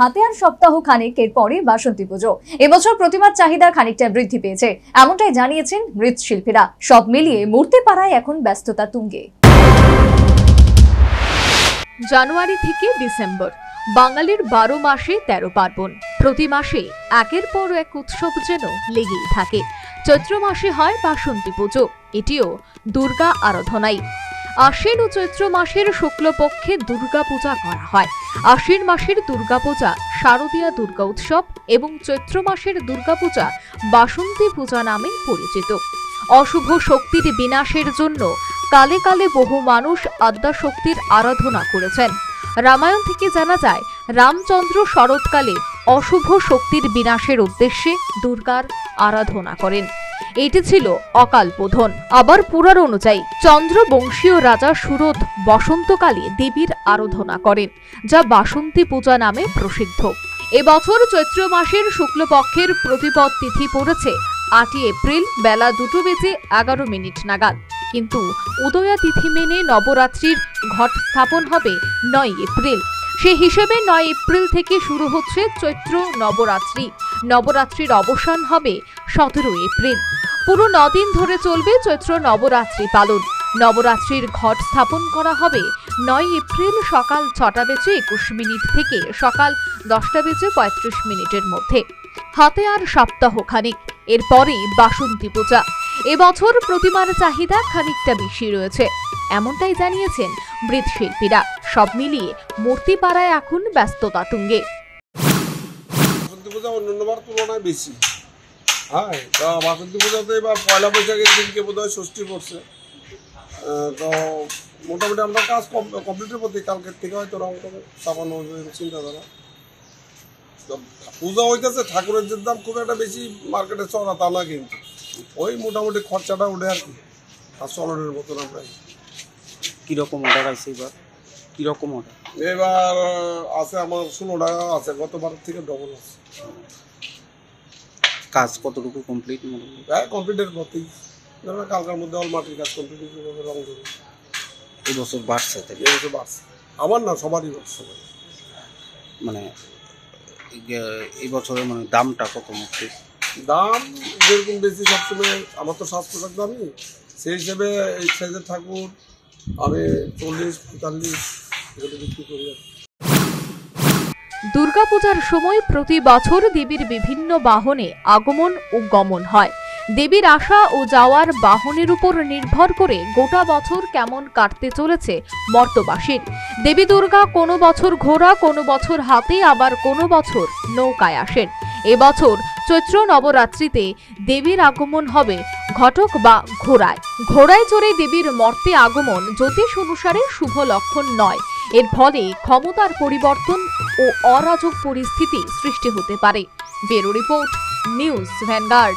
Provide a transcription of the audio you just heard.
হাতে আর সপ্তাহ খানেকের পরে বাসন্তী পুজো। এবছর প্রতিমার চাহিদা খানিকটা বৃদ্ধি পেয়েছে, এমনটাই জানিয়েছেন মৃৎশিল্পীরা। সব মিলিয়ে মূর্তি পাড়ায় এখন ব্যস্ততা তুঙ্গে। জানুয়ারি থেকে ডিসেম্বর বাঙালির 12 মাসে 13 পার্বণ। প্রতি মাসে একের পর এক উৎসব যেন লেগেই থাকে। চৈত্র মাসে হয় বাসন্তী পুজো, এটিও দুর্গা আরাধনাই। আশ্বিন ও চৈত্র মাসের শুক্লপক্ষে দুর্গা পূজা করা হয়। আশ্বিন মাসের দুর্গাপূজা শারদীয়া দুর্গা উৎসব এবং চৈত্র মাসের দুর্গাপূজা বাসন্তী পূজা নামে পরিচিত। অশুভ শক্তির বিনাশের জন্য কালে কালে বহু মানুষ আদ্যাশক্তির আরাধনা করেছেন। রামায়ণ থেকে জানা যায়, রামচন্দ্র শরৎকালে অশুভ শক্তির বিনাশের উদ্দেশ্যে দুর্গার আরাধনা করেন। এটি ছিল অকালবোধন। আবার পুরাণ অনুযায়ী চন্দ্রবংশীয় রাজা সুরথ বসন্তকালে দেবীর আরাধনা করেন, যা বাসন্তী পূজা নামে প্রসিদ্ধ। এবছর চৈত্র মাসের শুক্লপক্ষের প্রতিপদ তিথি পড়েছে 8 এপ্রিল বেলা 2:11 নাগাদ। কিন্তু উদয়া তিথি মেনে নবরাত্রির ঘট স্থাপন হবে 9 এপ্রিল। সে হিসেবে 9 এপ্রিল থেকে শুরু হচ্ছে চৈত্র নবরাত্রি। নবরাত্রির অবসান হবে 17 এপ্রিল। পুরো 9 দিন ধরে চলবে চৈত্র নবরাত্রি পালন। নবরাত্রির ঘট স্থাপন করা হবে 9 এপ্রিল সকাল 6:21 থেকে সকাল 10:35 মধ্যে। হাতে আর সপ্তাহ খানিক, এরপরেই বাসন্তী পূজা। এবছর প্রতিমার চাহিদা খানিকটা বেশি রয়েছে, এমনটাই জানিয়েছেন মৃৎশিল্পীরা। সব মিলিয়ে মূর্তি পাড়ায় এখন ব্যস্ততা তুঙ্গে। বাসন্তী পূজা অন্যান্যবার তুলনায় বেশি। হ্যাঁ, তো বাসন্তী পূজাতে এবার পয়লা বৈশাখের দিনকে বোধহয় ষষ্ঠী পড়ছে। তো মোটামুটি আমরা কাজ কমপ্লিটের প্রতি কালকের থেকে হয়তো রং চাপানো চিন্তাধারা। তো পূজা হইতেছে, ঠাকুরের যে দাম খুব একটা বেশি মার্কেটে চড়া তা না, কিন্তু ওই মোটামুটি খরচাটা উঠে আর কি, আর চলনের মতন আমরা। কিরকম অর্ডার আছে এবার? কিরকম অর্ডার এবার আছে আমার 16 টাকা আছে, গতবার থেকে ডবল আছে। কাজ কতটুকু কমপ্লিট? প্রায় কমপ্লিটের প্রতি, কালকার মধ্যে অল মাটির কাজ কমপ্লিট, রং দেবে। এবছর বাড়ছে? এবছর বাড়ছে, আমার না সবারই বাড়ছে। মানে এই বছরের মানে দামটা কত? মূর্তি দাম যেরকম বেশি সবসময়, আমার তো 7 টাকা দামই, সেই হিসেবে এই সাইজের ঠাকুর আমি 40-45 এগুলো বিক্রি করি। দুর্গাপূজার সময় প্রতি বছর দেবীর বিভিন্ন বাহনে আগমন ও গমন হয়। দেবীর আসা ও যাওয়ার বাহনের উপর নির্ভর করে গোটা বছর কেমন কাটতে চলেছে মর্তবাসীর। দেবী দুর্গা কোনো বছর ঘোড়া, কোনো বছর হাতে, আবার কোনো বছর নৌকায় আসেন। এবছর চৈত্র নবরাত্রিতে দেবীর আগমন হবে ঘটক বা ঘোড়ায়। ঘোড়ায় চড়ে দেবীর মর্তে আগমন জ্যোতিষ অনুসারে শুভ লক্ষণ নয়। এর ফলে ক্ষমতার পরিবর্তন ও অরাজক পরিস্থিতি সৃষ্টি হতে পারে। Bureau report, news vanguard.